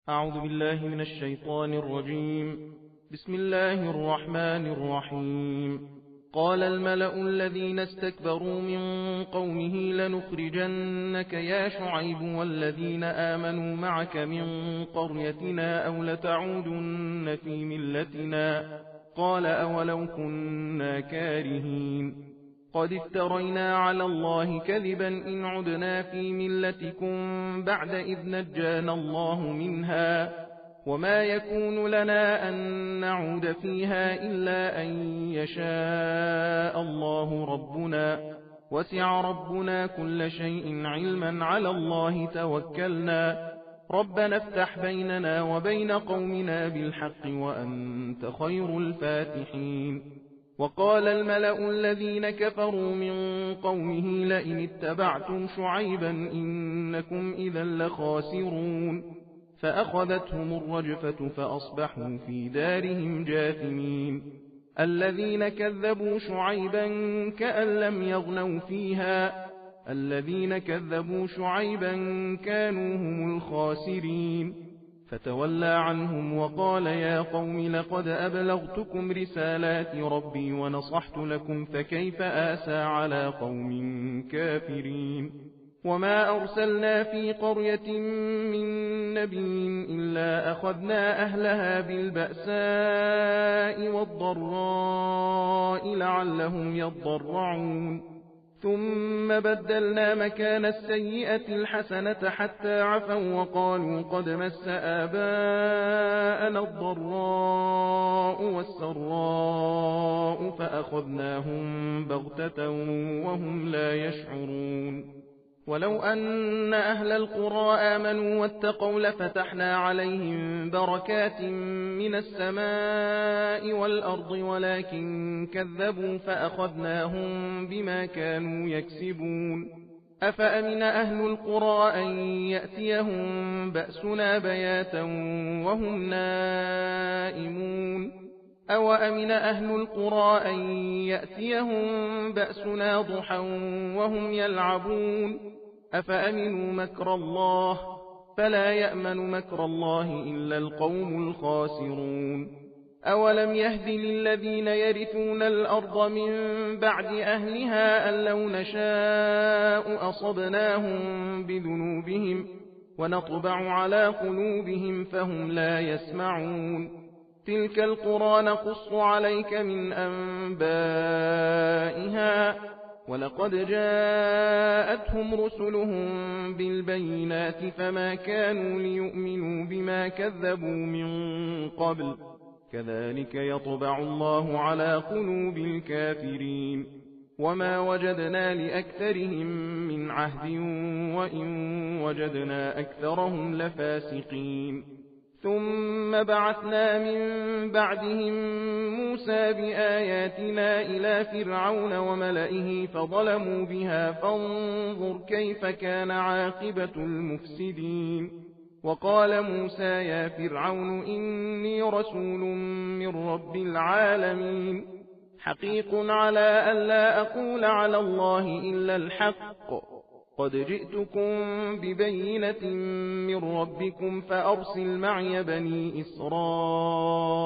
أعوذ بالله من الشيطان الرجيم. بسم الله الرحمن الرحيم. قال الملأ الذين استكبروا من قومه لنخرجنك يا شعيب والذين آمنوا معك من قريتنا أو لتعودن في ملتنا. قال أولو كنا كارهين. قد افترينا على الله كذبا إن عدنا في ملتكم بعد إذ نجانا الله منها، وما يكون لنا أن نعود فيها إلا أن يشاء الله ربنا، وسع ربنا كل شيء علما، على الله توكلنا، ربنا افتح بيننا وبين قومنا بالحق وأنت خير الفاتحين. وقال الملأ الذين كفروا من قومه لئن اتبعتم شعيبا إنكم إذا لخاسرون. فأخذتهم الرجفة فأصبحوا في دارهم جاثمين. الذين كذبوا شعيبا كأن لم يغنوا فيها، الذين كذبوا شعيبا كانوا هم الخاسرين. فتولى عنهم وقال يا قوم لقد أبلغتكم رسالات ربي ونصحت لكم فكيف آسى على قوم كافرين. وما أرسلنا في قرية من نبي إلا أخذنا أهلها بالبأساء والضراء لعلهم يضرعون. ثم بدلنا مكان السيئة الحسنة حتى عفوا وقالوا قد مس آباءنا الضراء والسراء فأخذناهم بغتة وهم لا يشعرون. ولو أن أهل القرى آمنوا واتقوا لفتحنا عليهم بركات من السماء والأرض ولكن كذبوا فأخذناهم بما كانوا يكسبون. أفأمن أهل القرى أن يأتيهم بأسنا بياتا وهم نائمون أوأمن أهل القرى أن يأتيهم بأسنا ضحى وهم يلعبون أفأمنوا مكر الله فلا يأمن مكر الله إلا القوم الخاسرون. أولم يهد للذين يرثون الأرض من بعد أهلها أن لو نشاء أصبناهم بذنوبهم ونطبع على قلوبهم فهم لا يسمعون. تلك القرى نقص عليك من أنبائها ولقد جاءتهم رسلهم بالبينات فما كانوا ليؤمنوا بما كذبوا من قبل كذلك يطبع الله على قلوب الكافرين. وما وجدنا لأكثرهم من عهد وإن وجدنا أكثرهم لفاسقين. ثم بعثنا من بعدهم موسى بآياتنا إلى فرعون وملئه فظلموا بها فانظر كيف كان عاقبة المفسدين. وقال موسى يا فرعون إني رسول من رب العالمين حقيق على أن لا أقول على الله إلا الحق قد جئتكم ببينة من ربكم فأرسل معي بني إسرائيل.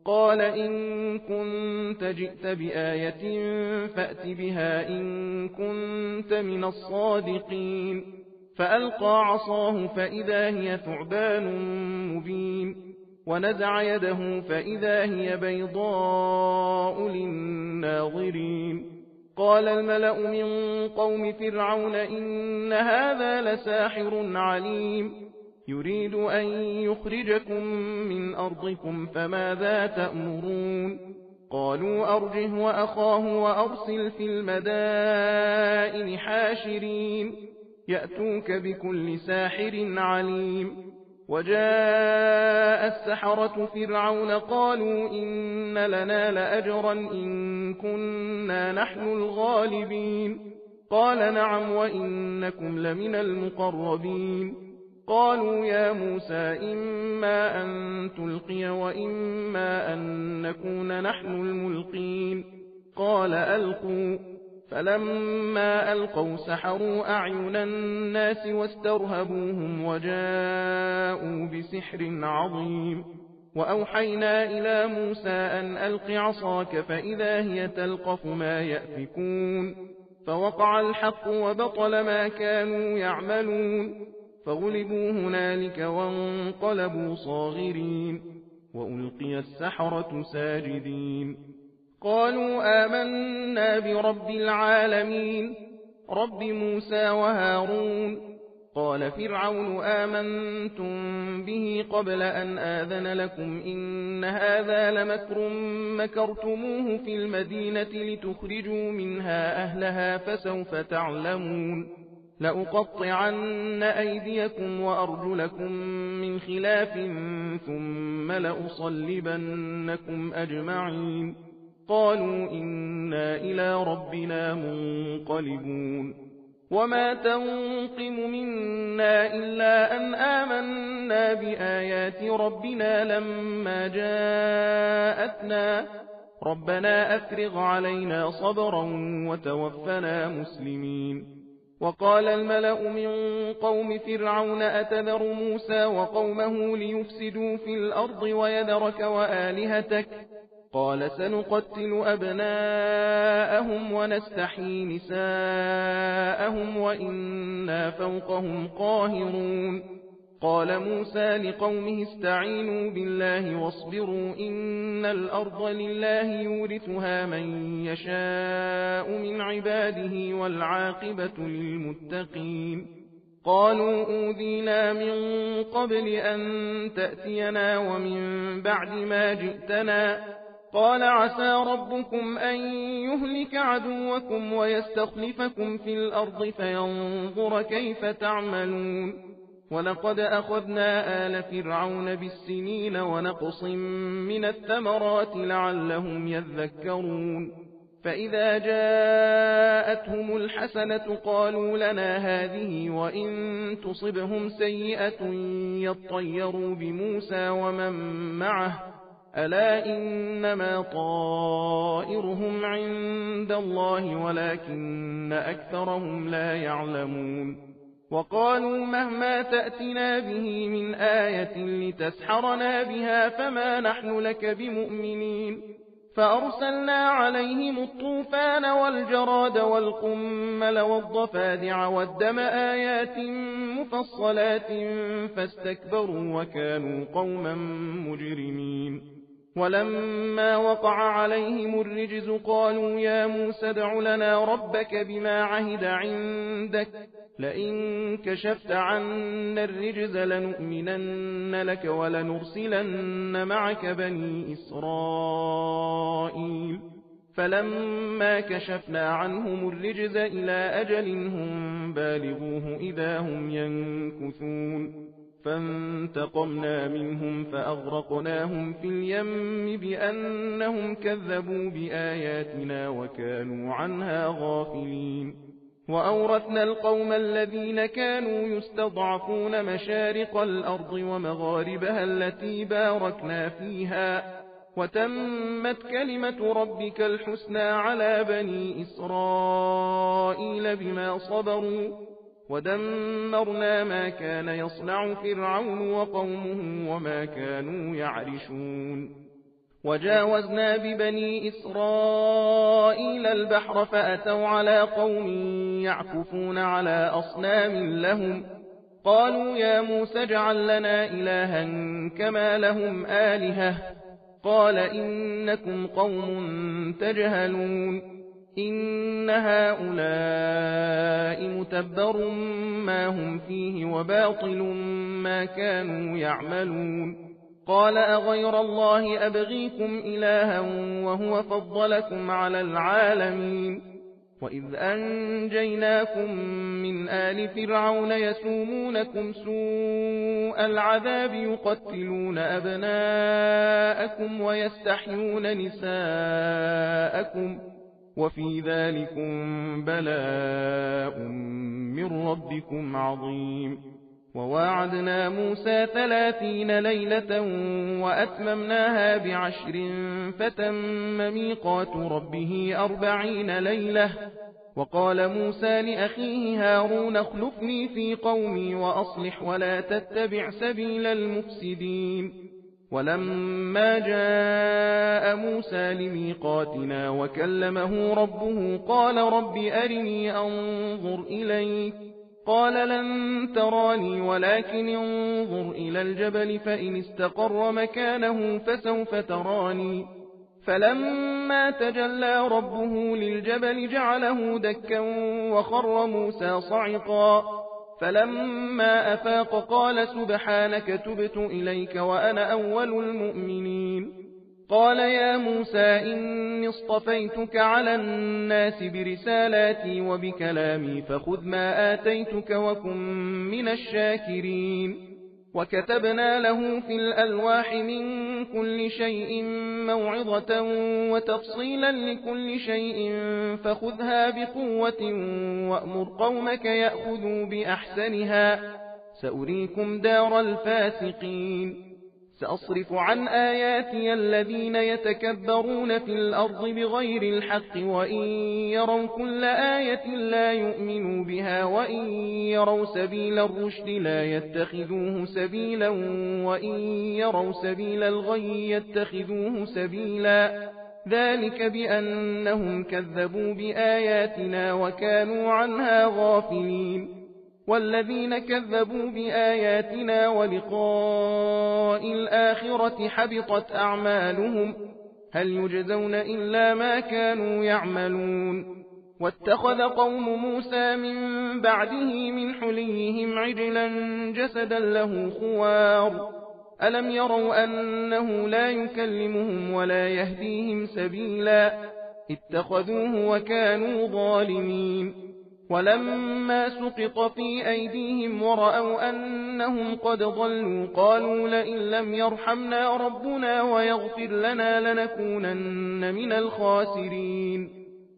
قال إن كنت جئت بآية فأت بها إن كنت من الصادقين. فألقى عصاه فإذا هي ثعبان مبين ونزع يده فإذا هي بيضاء للناظرين. قال الملأ من قوم فرعون إن هذا لساحر عليم يريد أن يخرجكم من أرضكم فماذا تأمرون. قالوا أرجه وأخاه وأرسل في المدائن حاشرين يأتوك بكل ساحر عليم. وجاء السحرة فرعون قالوا إن لنا لأجرا إن كنا نحن الغالبين. قال نعم وإنكم لمن المقربين. قالوا يا موسى إما أن تلقي وإما أن نكون نحن الملقين. قال ألقوا فلما ألقوا سحروا أعين الناس واسترهبوهم وجاءوا بسحر عظيم وأوحينا إلى موسى أن ألق عصاك فإذا هي تلقف ما يأفكون فوقع الحق وبطل ما كانوا يعملون فغلبوا هنالك وانقلبوا صاغرين وألقي السحرة ساجدين قالوا آمنا برب العالمين رب موسى وهارون قال فرعون آمنتم به قبل أن آذن لكم إن هذا لمكر مكرتموه في المدينة لتخرجوا منها أهلها فسوف تعلمون لأقطعن أيديكم وأرجلكم من خلاف ثم لأصلبنكم أجمعين قالوا إنا إلى ربنا منقلبون وما تنقم منا إلا أن آمنا بآيات ربنا لما جاءتنا ربنا أفرغ علينا صبرا وتوفنا مسلمين وقال الملأ من قوم فرعون أتذر موسى وقومه ليفسدوا في الأرض ويذرك وآلهتك قال سنقتل أبناءهم ونستحيي نساءهم وإنا فوقهم قاهرون قال موسى لقومه استعينوا بالله واصبروا إن الأرض لله يورثها من يشاء من عباده والعاقبة للمتقين قالوا أوذينا من قبل أن تأتينا ومن بعد ما جئتنا قال عسى ربكم أن يهلك عدوكم ويستخلفكم في الأرض فينظر كيف تعملون ولقد أخذنا آل فرعون بالسنين ونقص من الثمرات لعلهم يذكرون فإذا جاءتهم الحسنة قالوا لنا هذه وإن تصبهم سيئة يطيروا بموسى ومن معه ألا إنما طائرهم عند الله ولكن أكثرهم لا يعلمون وقالوا مهما تأتنا به من آية لتسحرنا بها فما نحن لك بمؤمنين فأرسلنا عليهم الطوفان والجراد والقمل والضفادع والدم آيات مفصلات فاستكبروا وكانوا قوما مجرمين ولما وقع عليهم الرجز قالوا يا موسى ادع لنا ربك بما عهد عندك لئن كشفت عنا الرجز لنؤمنن لك ولنرسلن معك بني إسرائيل فلما كشفنا عنهم الرجز إلى أجل هم بالغوه إذا هم ينكثون فانتقمنا منهم فأغرقناهم في اليم بأنهم كذبوا بآياتنا وكانوا عنها غافلين وأورثنا القوم الذين كانوا يستضعفون مشارق الأرض ومغاربها التي باركنا فيها وتمت كلمة ربك الحسنى على بني إسرائيل بما صبروا ودمرنا ما كان يصنع فرعون وقومه وما كانوا يعرشون وجاوزنا ببني إسرائيل البحر فأتوا على قوم يعكفون على أصنام لهم قالوا يا موسى اجعل لنا إلها كما لهم آلهة قال إنكم قوم تجهلون إن هؤلاء متبر ما هم فيه وباطل ما كانوا يعملون قال أغير الله أبغيكم إلها وهو فضلكم على العالمين وإذ أنجيناكم من آل فرعون يسومونكم سوء العذاب يقتلون أبناءكم ويستحيون نساءكم وفي ذلكم بلاء من ربكم عظيم وواعدنا موسى 30 ليلة وأتممناها ب10 فتم ميقات ربه 40 ليلة. وقال موسى لأخيه هارون اخلفني في قومي وأصلح ولا تتبع سبيل المفسدين. ولما جاء موسى لميقاتنا وكلمه ربه قال رب أرني أنظر إليك قال لن تراني ولكن انظر إلى الجبل فإن استقر مكانه فسوف تراني. فلما تجلى ربه للجبل جعله دكا وخر موسى صعقا. فلما أفاق قال سبحانك تبت إليك وأنا أول المؤمنين. قال يا موسى إني اصطفيتك على الناس برسالاتي وبكلامي فخذ ما آتيتك وكن من الشاكرين. وكتبنا له في الألواح من كل شيء موعظة وتفصيلا لكل شيء فخذها بقوة وأمر قومك يأخذوا بأحسنها سأريكم دار الفاسقين. سأصرف عن آياتي الذين يتكبرون في الأرض بغير الحق وإن يروا كل آية لا يؤمنوا بها وإن يروا سبيل الرشد لا يتخذوه سبيلا وإن يروا سبيل الغي يتخذوه سبيلا. ذلك بأنهم كذبوا بآياتنا وكانوا عنها غافلين. والذين كذبوا بآياتنا ولقاء الآخرة حبطت أعمالهم هل يجزون إلا ما كانوا يعملون. واتخذ قوم موسى من بعده من حليهم عجلا جسدا له خوار ألم يروا أنه لا يكلمهم ولا يهديهم سبيلا اتخذوه وكانوا ظالمين. ولما سقط في أيديهم ورأوا أنهم قد ضلوا قالوا لئن لم يرحمنا ربنا ويغفر لنا لنكونن من الخاسرين.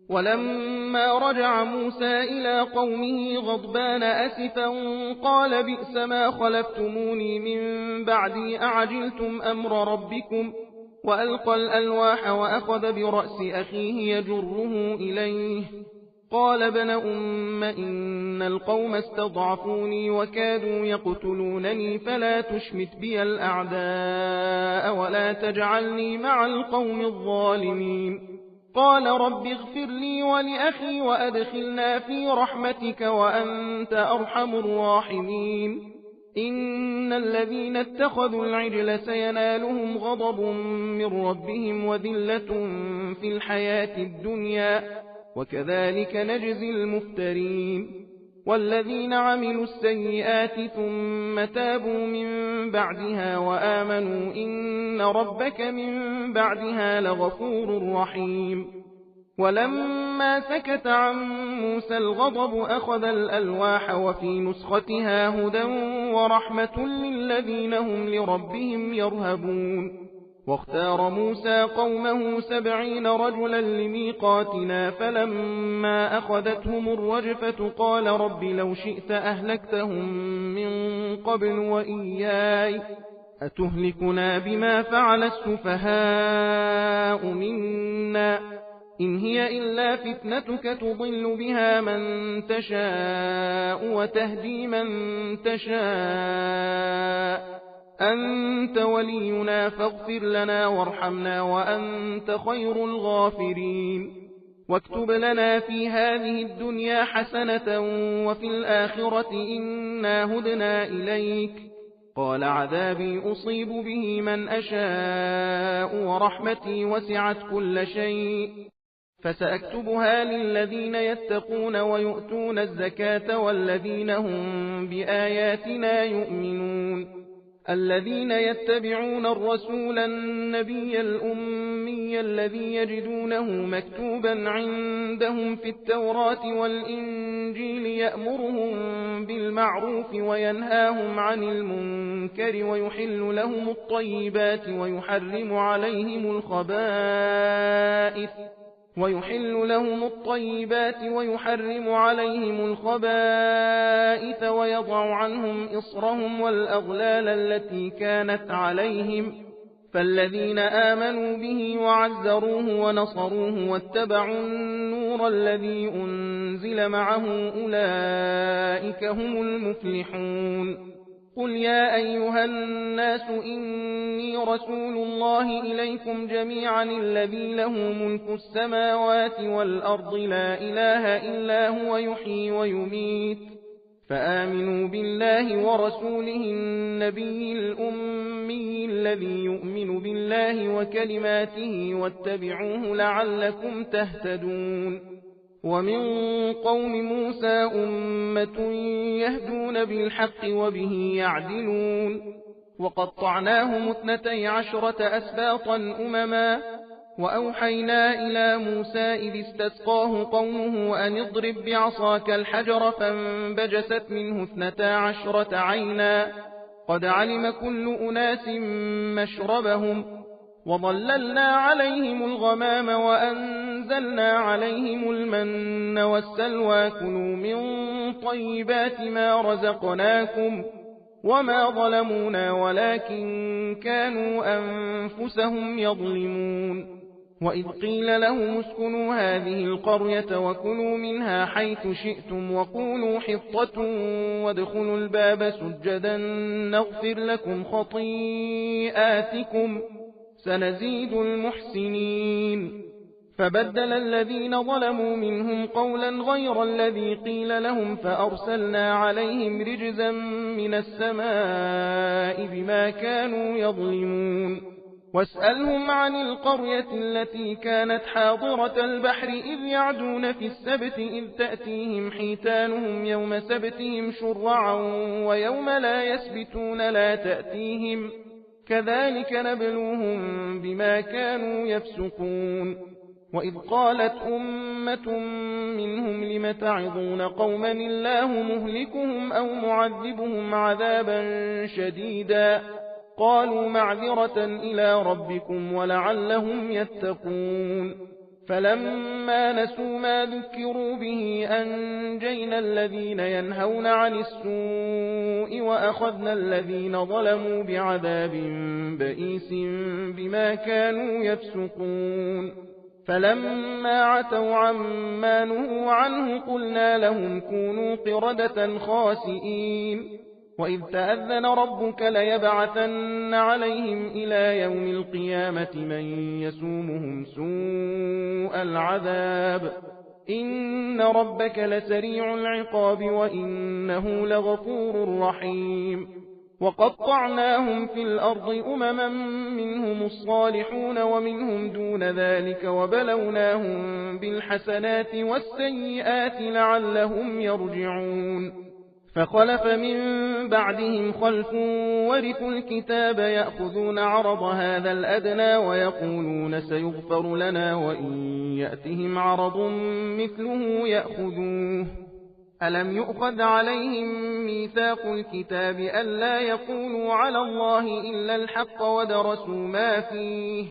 ولما رجع موسى إلى قومه غضبان أسفا قال بئس ما خلفتموني من بعدي أعجلتم أمر ربكم وألقى الألواح وأخذ برأس أخيه يجره إليه قال ابن أم إن القوم استضعفوني وكادوا يقتلونني فلا تشمت بي الأعداء ولا تجعلني مع القوم الظالمين. قال رب اغفر لي ولأخي وأدخلنا في رحمتك وأنت أرحم الراحمين. إن الذين اتخذوا العجل سينالهم غضب من ربهم وذلة في الحياة الدنيا وكذلك نجزي المفترين. والذين عملوا السيئات ثم تابوا من بعدها وآمنوا إن ربك من بعدها لغفور رحيم. ولما سكت عن موسى الغضب أخذ الألواح وفي نسختها هدى ورحمة للذين هم لربهم يرهبون. واختار موسى قومه 70 رجلا لميقاتنا فلما أخذتهم الرجفة قال رب لو شئت أهلكتهم من قبل وإياي أتهلكنا بما فعل السفهاء منا إن هي إلا فتنتك تضل بها من تشاء وتهدي من تشاء أنت ولينا فاغفر لنا وارحمنا وأنت خير الغافرين. واكتب لنا في هذه الدنيا حسنة وفي الآخرة إنا هدنا إليك. قال عذابي أصيب به من أشاء ورحمتي وسعت كل شيء فسأكتبها للذين يتقون ويؤتون الزكاة والذين هم بآياتنا يؤمنون. الذين يتبعون الرسول النبي الأمي الذي يجدونه مكتوبا عندهم في التوراة والإنجيل يأمرهم بالمعروف وينهاهم عن المنكر ويحل لهم الطيبات ويحرم عليهم الخبائث ويحل لهم الطيبات ويحرم عليهم الخبائث ويضع عنهم إصرهم والأغلال التي كانت عليهم فالذين آمنوا به وعزروه ونصروه واتبعوا النور الذي أنزل معه أولئك هم المفلحون قل يا أيها الناس إني رسول الله إليكم جميعا الذي له ملك السماوات والأرض لا إله إلا هو يحيي ويميت فآمنوا بالله ورسوله النبي الأمي الذي يؤمن بالله وكلماته واتبعوه لعلكم تهتدون ومن قوم موسى أمة يهدون بالحق وبه يعدلون وقطعناهم 12 أسباطا أمما وأوحينا إلى موسى إذ استسقاه قومه أن اضرب بعصاك الحجر فانبجست منه 12 عينا قد علم كل أناس مشربهم وظللنا عليهم الغمام وأنزلنا عليهم المن والسلوى كلوا من طيبات ما رزقناكم وما ظلمونا ولكن كانوا أنفسهم يظلمون وإذ قيل لهم اسكنوا هذه القرية وكلوا منها حيث شئتم وقولوا حطة وادخلوا الباب سجدا نغفر لكم خطيئاتكم سنزيد المحسنين فبدل الذين ظلموا منهم قولا غير الذي قيل لهم فأرسلنا عليهم رجزا من السماء بما كانوا يظلمون واسألهم عن القرية التي كانت حاضرة البحر إذ يعدون في السبت إذ تأتيهم حيتانهم يوم سبتهم شرعا ويوم لا يسبتون لا تأتيهم كذلك نبلوهم بما كانوا يفسقون وإذ قالت أمة منهم لم تعظون قوما الله مهلكهم أو معذبهم عذابا شديدا قالوا معذرة إلى ربكم ولعلهم يتقون فلما نسوا ما ذكروا به أنجينا الذين ينهون عن السوء وأخذنا الذين ظلموا بعذاب بئيس بما كانوا يفسقون فلما عتوا عما نهوا عنه قلنا لهم كونوا قردة خاسئين وإذ تأذن ربك ليبعثن عليهم إلى يوم القيامة من يسومهم سوء العذاب إن ربك لسريع العقاب وإنه لغفور رحيم وقطعناهم في الأرض أمما منهم الصالحون ومنهم دون ذلك وبلوناهم بالحسنات والسيئات لعلهم يرجعون فخلف من بعدهم خلف ورثوا الكتاب يأخذون عرض هذا الأدنى ويقولون سيغفر لنا وإن يأتهم عرض مثله يأخذوه ألم يؤخذ عليهم ميثاق الكتاب ألا يقولوا على الله إلا الحق ودرسوا ما فيه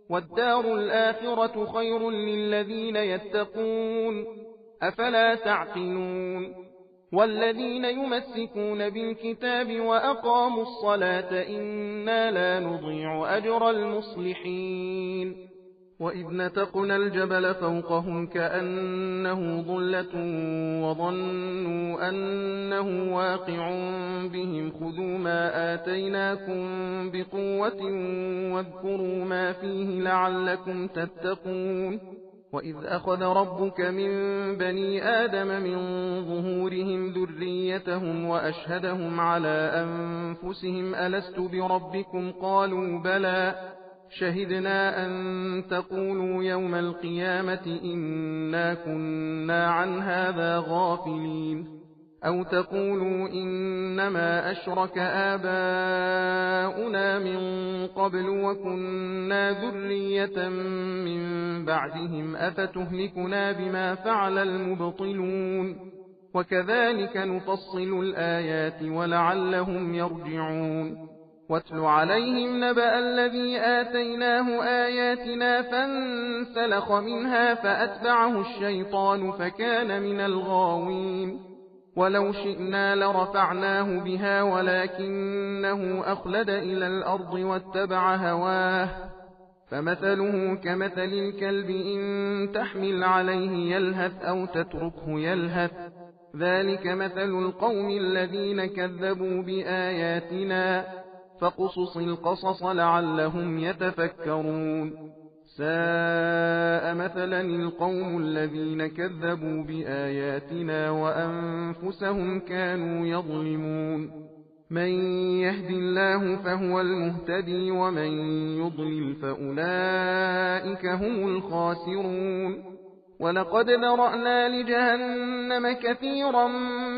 والدار الآخرة خير للذين يتقون أفلا تعقلون والذين يمسكون بالكتاب وأقاموا الصلاة إنا لا نضيع أجر المصلحين وإذ نتقنا الجبل فوقهم كأنه ظلة وظنوا أنه واقع بهم خذوا ما آتيناكم بقوة واذكروا ما فيه لعلكم تتقون وإذ أخذ ربك من بني آدم من ظهورهم ذريتهم وأشهدهم على أنفسهم ألست بربكم قالوا بلى شهدنا أن تقولوا يوم القيامة إنا كنا عن هذا غافلين أو تقولوا إنما أشرك آباؤنا من قبل وكنا ذرية من بعدهم أفتهلكنا بما فعل المبطلون وكذلك نفصل الآيات ولعلهم يرجعون واتل عليهم نبأ الذي آتيناه آياتنا فانسلخ منها فأتبعه الشيطان فكان من الغاوين ولو شئنا لرفعناه بها ولكنه أخلد إلى الأرض واتبع هواه فمثله كمثل الكلب إن تحمل عليه يلهث أو تتركه يلهث ذلك مثل القوم الذين كذبوا بآياتنا فاقصص القصص لعلهم يتفكرون ساء مثلا القوم الذين كذبوا بآياتنا وأنفسهم كانوا يظلمون من يهد الله فهو المهتدي ومن يضلل فأولئك هم الخاسرون ولقد ذرأنا لجهنم كثيرا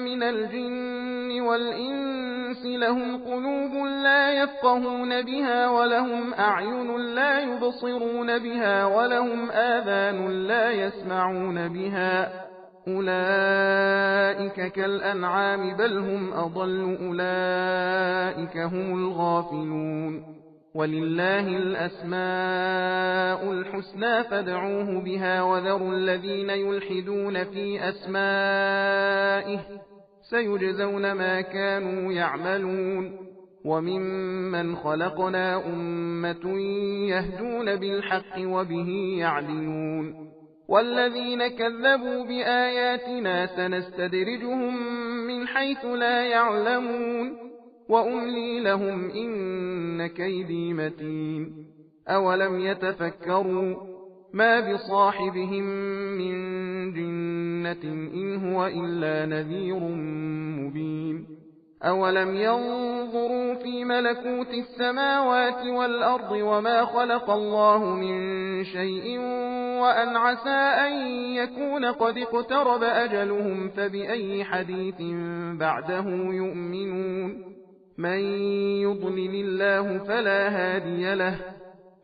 من الجن والإنس لهم قلوب لا يفقهون بها ولهم أعين لا يبصرون بها ولهم آذان لا يسمعون بها أولئك كالأنعام بل هم أضل أولئك هم الغافلون ولله الأسماء الحسنى فادعوه بها وذروا الذين يلحدون في أسمائه سيجزون ما كانوا يعملون وممن خلقنا أمة يهدون بالحق وبه يعدلون والذين كذبوا بآياتنا سنستدرجهم من حيث لا يعلمون وأملي لهم إن كيدي متين أولم يتفكروا ما بصاحبهم من جنة إن هو إلا نذير مبين أولم ينظروا في ملكوت السماوات والأرض وما خلق الله من شيء وأن عسى أن يكون قد اقترب أجلهم فبأي حديث بعده يؤمنون من يضلل الله فلا هادي له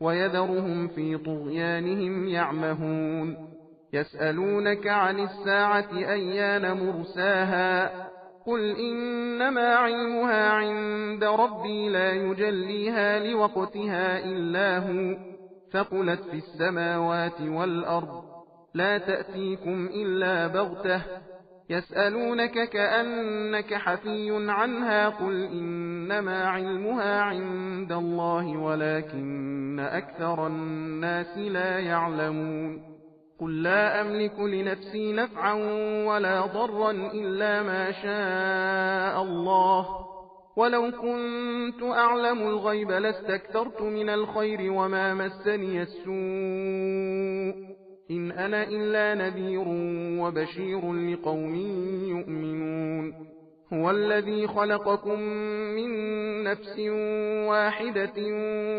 ويذرهم في طغيانهم يعمهون يسألونك عن الساعة أيان مرساها قل إنما علمها عند ربي لا يجليها لوقتها إلا هو ثقلت في السماوات والأرض لا تأتيكم إلا بغتة يسألونك كأنك حفي عنها قل إنما علمها عند الله ولكن أكثر الناس لا يعلمون قل لا أملك لنفسي نفعا ولا ضرا إلا ما شاء الله ولو كنت أعلم الغيب لاستكثرت من الخير وما مسني السوء إن أنا إلا نذير وبشير لقوم يؤمنون هو الذي خلقكم من نفس واحدة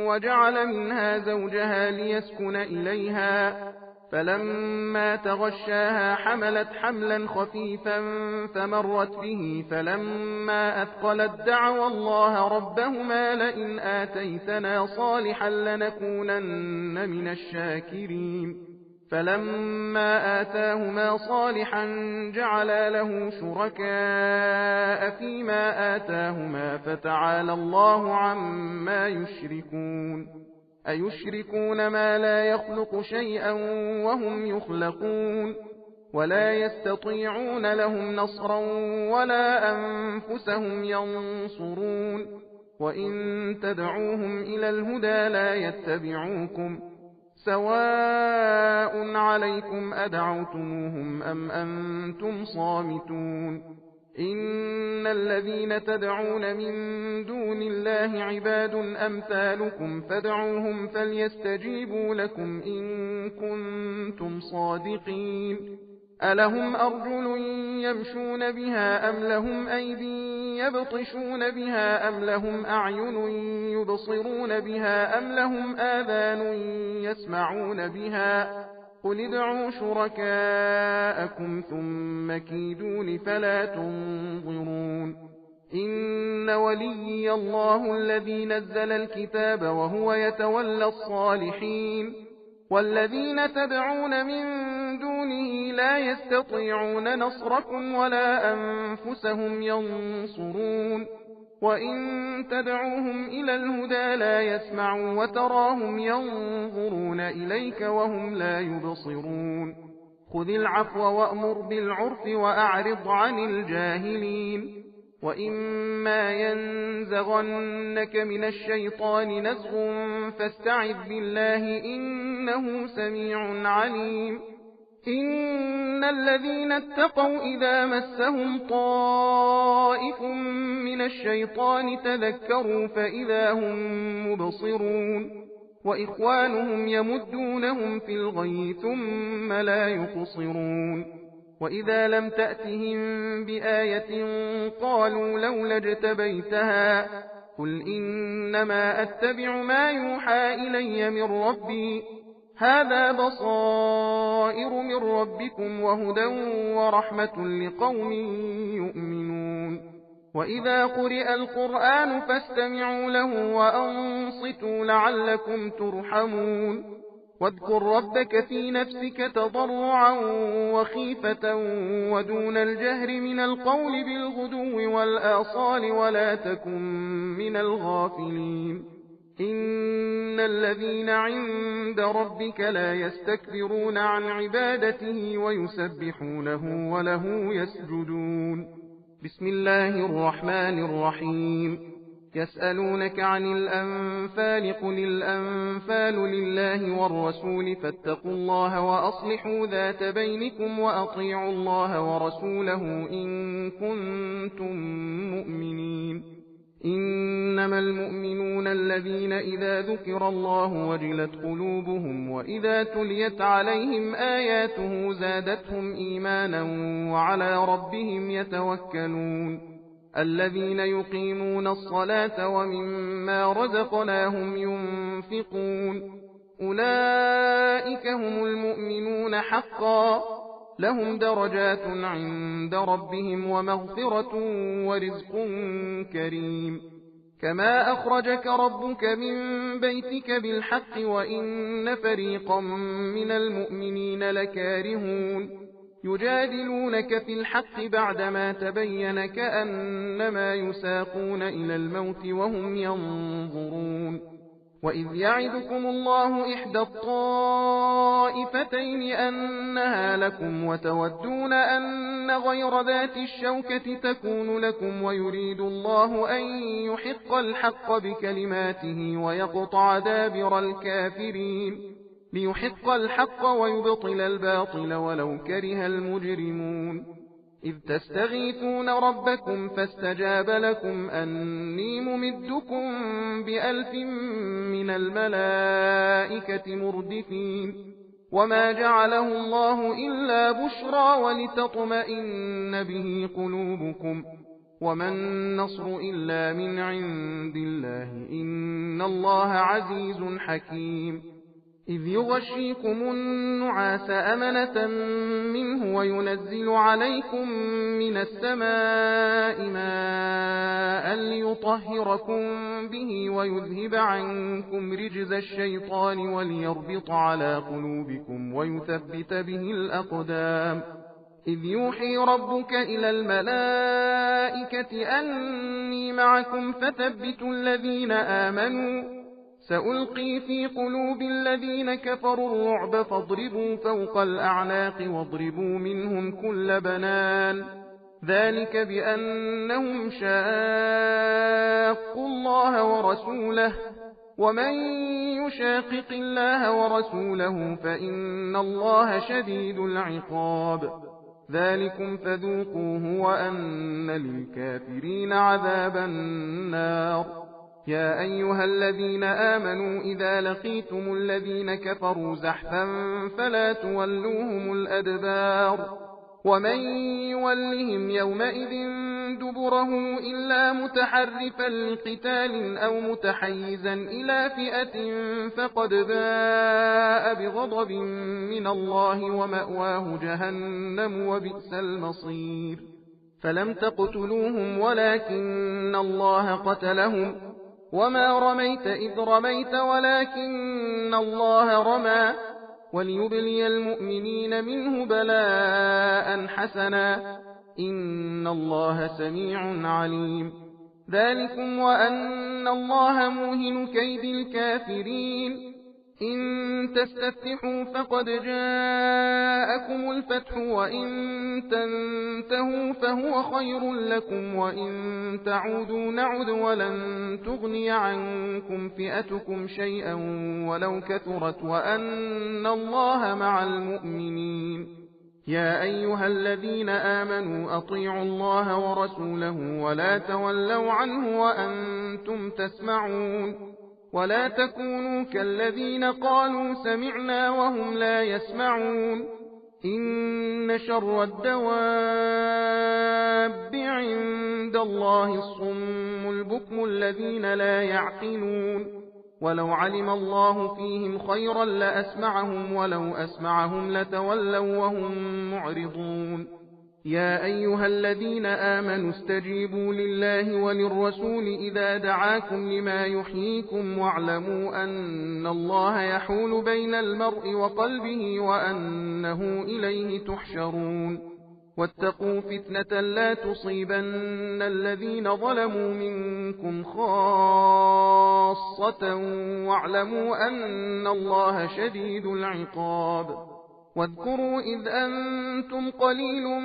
وجعل منها زوجها ليسكن إليها فلما تغشاها حملت حملا خفيفا فمرت به فلما أثقلت دعوا الله ربهما لئن آتيتنا صالحا لنكونن من الشاكرين فلما آتاهما صالحا جعلا له شركاء فيما آتاهما فتعالى الله عما يشركون أيشركون ما لا يخلق شيئا وهم يخلقون ولا يستطيعون لهم نصرا ولا أنفسهم ينصرون وإن تدعوهم إلى الهدى لا يتبعوكم سواء عليكم أدعوتموهم أم أنتم صامتون إن الذين تدعون من دون الله عباد أمثالكم فادعوهم فليستجيبوا لكم إن كنتم صادقين ألهم أرجل يمشون بها أم لهم أيدي يبطشون بها أم لهم أعين يبصرون بها أم لهم آذان يسمعون بها قل ادعوا شركاءكم ثم كيدون فلا تنظرون إن وليي الله الذي نزل الكتاب وهو يتولى الصالحين والذين تدعون من دونه لا يستطيعون نصركم ولا أنفسهم ينصرون وإن تدعوهم إلى الهدى لا يسمعوا وتراهم ينظرون إليك وهم لا يبصرون خذ العفو وأمر بالعرف وأعرض عن الجاهلين وإما ينزغنك من الشيطان نزغ فاستعذ بالله إنه سميع عليم إن الذين اتقوا إذا مسهم طائف من الشيطان تذكروا فإذا هم مبصرون وإخوانهم يمدونهم في الغي ثم لا يقصرون وإذا لم تأتهم بآية قالوا لولا اجتبيتها قل إنما أتبع ما يوحى إلي من ربي هذا بصائر من ربكم وهدى ورحمة لقوم يؤمنون وإذا قرئ القرآن فاستمعوا له وأنصتوا لعلكم ترحمون واذكر ربك في نفسك تضرعا وخيفة ودون الجهر من القول بالغدو والآصال ولا تكن من الغافلين إن الذين عند ربك لا يستكبرون عن عبادته ويسبحونه وله يسجدون بسم الله الرحمن الرحيم يسألونك عن الأنفال قل الأنفال لله والرسول فاتقوا الله وأصلحوا ذات بينكم وأطيعوا الله ورسوله إن كنتم مؤمنين إنما المؤمنون الذين إذا ذكر الله وجلت قلوبهم وإذا تليت عليهم آياته زادتهم إيمانا وعلى ربهم يتوكلون الذين يقيمون الصلاة ومما رزقناهم ينفقون أولئك هم المؤمنون حقا لهم درجات عند ربهم ومغفرة ورزق كريم كما أخرجك ربك من بيتك بالحق وإن فريقا من المؤمنين لكارهون يجادلونك في الحق بعدما تبين كأنما يساقون إلى الموت وهم ينظرون وإذ يعدكم الله إحدى الطائفتين أنها لكم وتودون أن غير ذات الشوكة تكون لكم ويريد الله أن يحق الحق بكلماته ويقطع دابر الكافرين ليحق الحق ويبطل الباطل ولو كره المجرمون إذ تستغيثون ربكم فاستجاب لكم أني ممدكم ب1000 من الملائكة مردفين وما جعله الله إلا بشرى ولتطمئن به قلوبكم وما النصر إلا من عند الله إن الله عزيز حكيم إذ يغشيكم النعاس أمنة منه وينزل عليكم من السماء ماء ليطهركم به ويذهب عنكم رجز الشيطان وليربط على قلوبكم ويثبت به الأقدام إذ يوحي ربك إلى الملائكة أني معكم فثبتوا الذين آمنوا سألقي في قلوب الذين كفروا الرعب فاضربوا فوق الأعناق واضربوا منهم كل بنان ذلك بأنهم شاقوا الله ورسوله ومن يشاقق الله ورسوله فإن الله شديد العقاب ذلكم فذوقوه وأن للكافرين عذاب النار يا أيها الذين آمنوا إذا لقيتم الذين كفروا زحفا فلا تولوهم الأدبار ومن يولهم يومئذ دبره إلا متحرفا لقتال أو متحيزا إلى فئة فقد باء بغضب من الله ومأواه جهنم وبئس المصير فلم تقتلوهم ولكن الله قتلهم وما رميت إذ رميت ولكن الله رمى وليبلي المؤمنين منه بلاء حسنا إن الله سميع عليم ذلكم وأن الله موهن كيد الكافرين. إن تستفتحوا فقد جاءكم الفتح وإن تنتهوا فهو خير لكم وإن تعودوا نعد ولن تغني عنكم فئتكم شيئا ولو كثرت وأن الله مع المؤمنين. يا أيها الذين آمنوا أطيعوا الله ورسوله ولا تولوا عنه وأنتم تسمعون. ولا تكونوا كالذين قالوا سمعنا وهم لا يسمعون. إن شر الدواب عند الله الصم البكم الذين لا يعقلون. ولو علم الله فيهم خيرا لأسمعهم ولو أسمعهم لتولوا وهم معرضون. يا أيها الذين آمنوا استجيبوا لله وللرسول إذا دعاكم لما يحييكم واعلموا أن الله يحول بين المرء وقلبه وأنه إليه تحشرون. واتقوا فتنة لا تصيبن الذين ظلموا منكم خاصة واعلموا أن الله شديد العقاب. واذكروا إذ أنتم قليل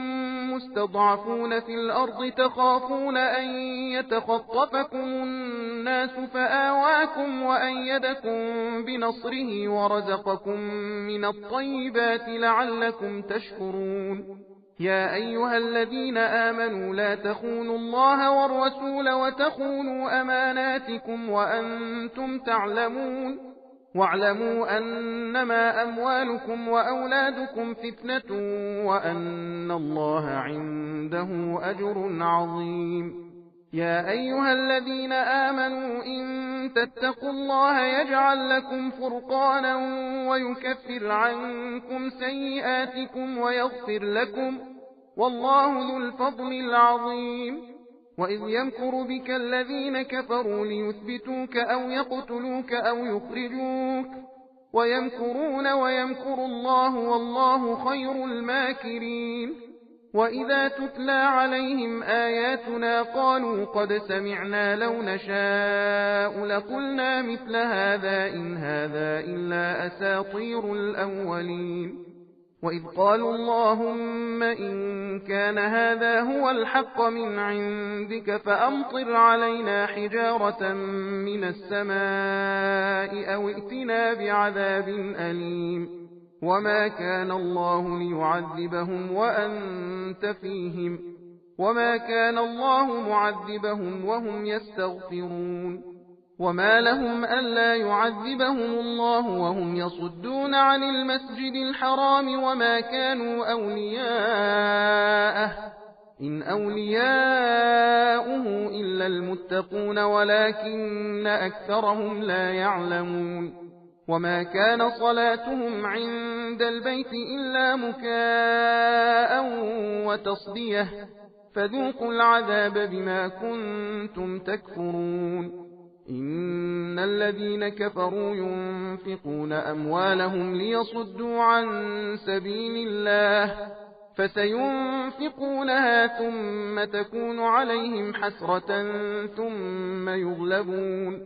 مستضعفون في الأرض تخافون أن يتخطفكم الناس فآواكم وأيدكم بنصره ورزقكم من الطيبات لعلكم تشكرون. يا أيها الذين آمنوا لا تخونوا الله والرسول وتخونوا أماناتكم وأنتم تعلمون. واعلموا أنما أموالكم وأولادكم فتنة وأن الله عنده أجر عظيم. يا أيها الذين آمنوا إن تتقوا الله يجعل لكم فرقانا ويكفر عنكم سيئاتكم ويغفر لكم والله ذو الفضل العظيم. وإذ يمكر بك الذين كفروا ليثبتوك أو يقتلوك أو يخرجوك ويمكرون ويمكر الله والله خير الماكرين. وإذا تتلى عليهم آياتنا قالوا قد سمعنا لو نشاء لقلنا مثل هذا إن هذا إلا أساطير الأولين. وإذ قالوا اللهم إن كان هذا هو الحق من عندك فأمطر علينا حجارة من السماء أو ائتنا بعذاب أليم. وما كان الله ليعذبهم وأنت فيهم وما كان الله معذبهم وهم يستغفرون. وما لهم ألا يعذبهم الله وهم يصدون عن المسجد الحرام وما كانوا أولياءه إن أولياؤه إلا المتقون ولكن أكثرهم لا يعلمون. وما كان صلاتهم عند البيت إلا مكاء وتصدية فذوقوا العذاب بما كنتم تكفرون. إن الذين كفروا ينفقون أموالهم ليصدوا عن سبيل الله فسينفقونها ثم تكون عليهم حسرة ثم يغلبون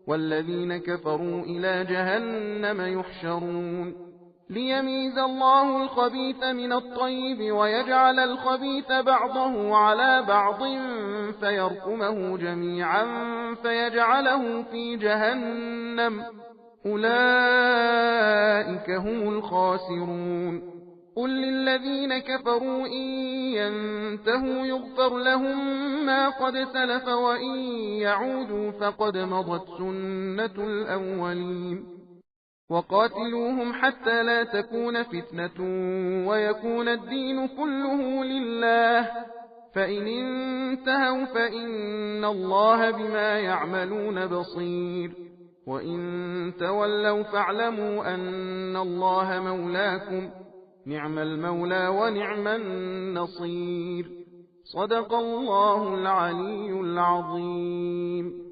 والذين كفروا إلى جهنم يحشرون. ليميز الله الخبيث من الطيب ويجعل الخبيث بعضه على بعض فيرقمه جميعا فيجعله في جهنم أولئك هم الخاسرون. قل للذين كفروا إن ينتهوا يغفر لهم ما قد سلف وإن يعودوا فقد مضت سنة الأولين. وقاتلوهم حتى لا تكون فتنة ويكون الدين كله لله فإن انتهوا فإن الله بما يعملون بصير. وإن تولوا فاعلموا أن الله مولاكم نعم المولى ونعم النصير. صدق الله العلي العظيم.